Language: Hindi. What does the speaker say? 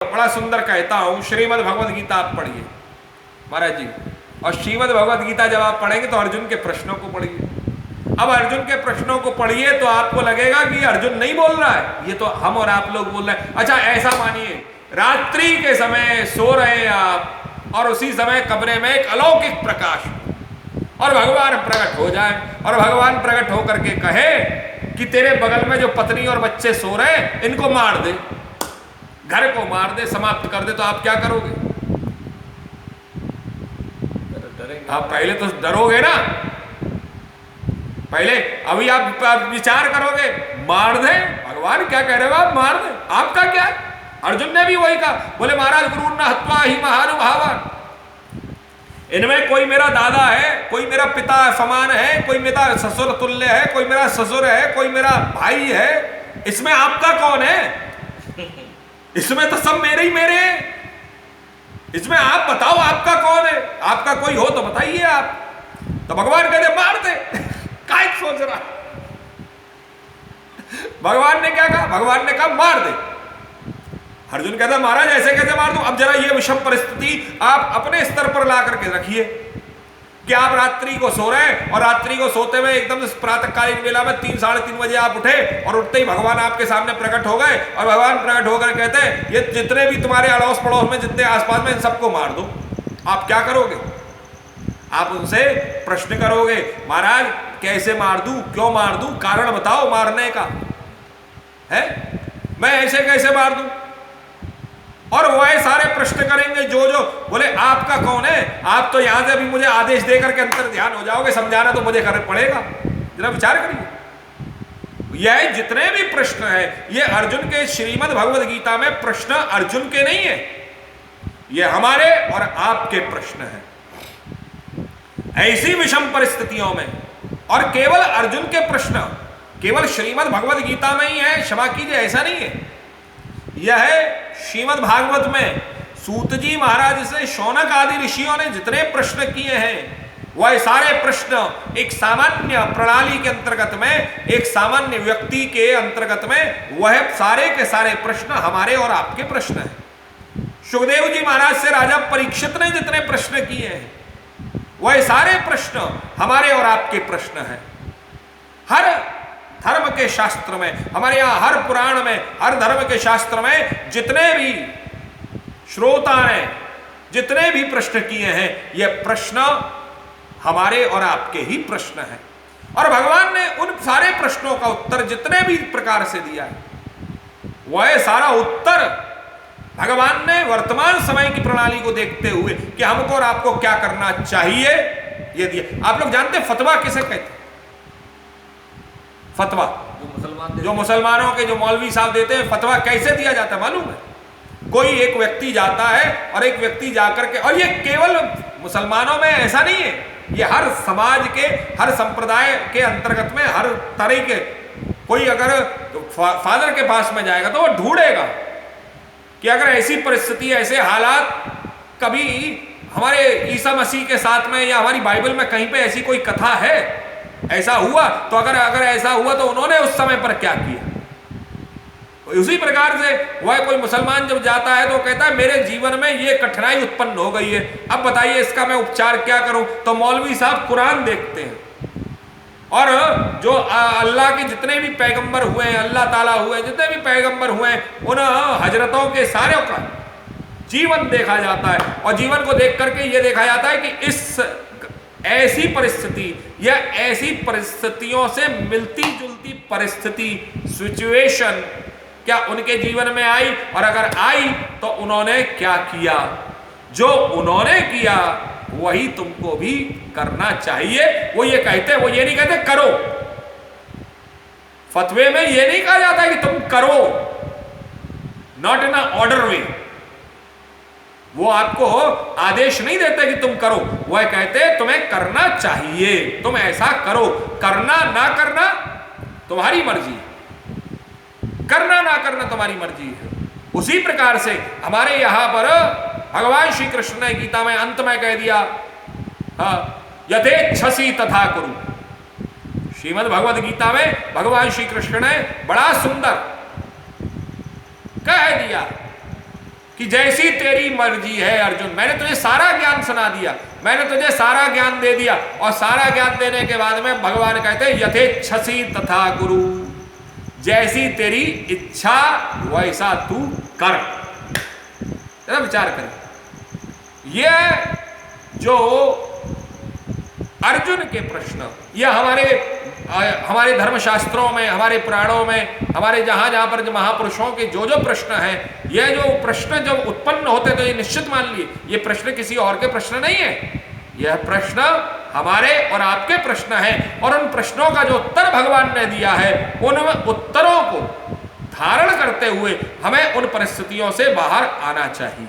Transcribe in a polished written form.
बड़ा सुंदर कहता हूं, श्रीमद् भगवद गीता आप पढ़िए महाराज जी, और श्रीमद् भगवद गीता जब आप पढ़ेंगे तो अर्जुन के प्रश्नों को पढ़िए। अब अर्जुन के प्रश्नों को पढ़िए तो आपको लगेगा कि अर्जुन नहीं बोल रहा है, ये तो हम और आप लोग बोल रहे हैं। अच्छा ऐसा मानिए, रात्रि के समय सो रहे हैं आप और उसी समय कमरे में एक अलौकिक प्रकाश और भगवान प्रकट हो जाए और भगवान प्रकट होकर के कहे कि तेरे बगल में जो पत्नी और बच्चे सो रहे हैं इनको मार दे, घर को मार दे, समाप्त कर दे, तो आप क्या करोगे? आप पहले तो डरोगे ना, पहले अभी आप विचार करोगे मार दे, भगवान क्या कह रहे हो आप, मार दे, आपका क्या? अर्जुन ने भी वही कहा, बोले महाराज गुरु न हत्वा ही महानुभावान, इनमें कोई मेरा दादा है, कोई मेरा पिता समान है, कोई मेरा ससुर तुल्य है, कोई मेरा ससुर है, कोई मेरा भाई है, इसमें आपका कौन है? इसमें तो सब मेरे ही मेरे हैं, इसमें आप बताओ आपका कौन है? आपका कोई हो तो बताइए आप। तो भगवान कहते मार दे, काय सोच रहा? भगवान ने क्या कहा? भगवान ने कहा मार दे। अर्जुन कहता महाराज ऐसे कैसे मार दूं? अब जरा ये विषम परिस्थिति आप अपने स्तर पर ला करके रखिए कि आप रात्रि को सो रहे हैं और रात्रि को सोते हुए एकदम से प्रातःकालीन वेला में 3 साढ़े 3 बजे आप उठे और उठते ही भगवान आपके सामने प्रकट हो गए और भगवान प्रकट होकर कहते हैं ये जितने भी तुम्हारे अड़ोस पड़ोस में जितने आसपास में इन सबको मार दो। आप क्या करोगे? आप उनसे प्रश्न करोगे महाराज कैसे मार दूं, क्यों मार दूं, कारण बताओ मारने का है, मैं ऐसे कैसे मार दूं? और वह सारे प्रश्न करेंगे जो जो, बोले आपका कौन है? आप तो यहां से अभी मुझे आदेश देकर के अंतर ध्यान हो जाओगे, समझाना तो मुझे करना पड़ेगा। जरा विचार करिए, यह जितने भी प्रश्न है ये अर्जुन के श्रीमद् भगवद गीता में प्रश्न अर्जुन के नहीं है, ये हमारे और आपके प्रश्न हैं। ऐसी विषम परिस्थितियों में और केवल अर्जुन के प्रश्न केवल श्रीमद् भगवद गीता में ही है, क्षमा कीजिए ऐसा नहीं है। यह श्रीमद् भागवत में सूत जी महाराज से शौनक आदि ऋषियों ने जितने प्रश्न किए हैं वह सारे प्रश्न एक सामान्य प्रणाली के अंतर्गत में, एक सामान्य व्यक्ति के अंतर्गत में, वह सारे के सारे प्रश्न हमारे और आपके प्रश्न हैं। सुखदेव जी महाराज से राजा परीक्षित ने जितने प्रश्न किए हैं वह सारे प्रश्न हमारे और आपके प्रश्न हैं। हर धर्म के शास्त्र में, हमारे यहां हर पुराण में, हर धर्म के शास्त्र में जितने भी श्रोता ने जितने भी प्रश्न किए हैं ये प्रश्न हमारे और आपके ही प्रश्न हैं। और भगवान ने उन सारे प्रश्नों का उत्तर जितने भी प्रकार से दिया है वह सारा उत्तर भगवान ने वर्तमान समय की प्रणाली को देखते हुए कि हमको और आपको क्या करना चाहिए ये दिया। आप लोग जानते फतवा किसे कहते हैं? फतवा जो मुसलमानों के जो मौलवी साहब देते हैं, फतवा कैसे दिया जाता है मालूम है? कोई एक व्यक्ति जाता है और एक व्यक्ति जाकर के, और ये केवल मुसलमानों में ऐसा नहीं है, ये हर समाज के हर संप्रदाय के अंतर्गत में हर तरह के, कोई अगर फादर के पास में जाएगा तो वो ढूंढेगा कि अगर ऐसी परिस्थिति ऐसे हालात कभी हमारे ईसा मसीह के साथ में या हमारी बाइबल में कहीं पे ऐसी कोई कथा है, ऐसा हुआ तो अगर ऐसा हुआ तो उन्होंने उस समय पर क्या किया। उसी प्रकार से वह कोई मुसलमान जब जाता है तो कहता है मेरे जीवन में ये कठिनाई उत्पन्न हो गई है, अब बताइए इसका मैं उपचार क्या करूं? तो मौलवी साहब कुरान देखते हैं और जो अल्लाह के जितने भी पैगंबर हुए हैं, अल्लाह ताला हुए, जितने भी पैगंबर हुए हैं, उन हजरतों के सारे का जीवन देखा जाता है और जीवन को देख करके ये देखा जाता है कि इस ऐसी परिस्थिति या ऐसी परिस्थितियों से मिलती जुलती परिस्थिति, सिचुएशन क्या उनके जीवन में आई, और अगर आई तो उन्होंने क्या किया। जो उन्होंने किया वही तुमको भी करना चाहिए। वो ये नहीं कहते करो, फतवे में ये नहीं कहा जाता कि तुम करो, नॉट इन ऑर्डर वे। वो आपको आदेश नहीं देते कि तुम करो, वह कहते तुम्हें करना चाहिए, तुम ऐसा करो। करना ना करना तुम्हारी मर्जी, करना ना करना तुम्हारी मर्जी है। उसी प्रकार से हमारे यहां पर भगवान श्री कृष्ण ने गीता में अंत में कह दिया, यथेच्छसि तथा कुरु। श्रीमद् भगवद गीता में भगवान श्री कृष्ण ने बड़ा सुंदर कह दिया कि जैसी तेरी मर्जी है अर्जुन, मैंने तुझे सारा ज्ञान सुना दिया, मैंने तुझे सारा ज्ञान दे दिया। और सारा ज्ञान देने के बाद में भगवान कहते हैं यथेच्छसि तथा गुरु, जैसी तेरी इच्छा वैसा तू कर। जरा विचार करें, यह जो अर्जुन के प्रश्न, यह हमारे धर्मशास्त्रों में, हमारे पुराणों में, हमारे जहां जहां पर जो महापुरुषों के जो प्रश्न हैं, यह जो प्रश्न जब उत्पन्न होते तो ये निश्चित मान लिए ये प्रश्न किसी और के प्रश्न नहीं है, यह प्रश्न हमारे और आपके प्रश्न हैं। और उन प्रश्नों का जो उत्तर भगवान ने दिया है, उन उत्तरों को धारण करते हुए हमें उन परिस्थितियों से बाहर आना चाहिए।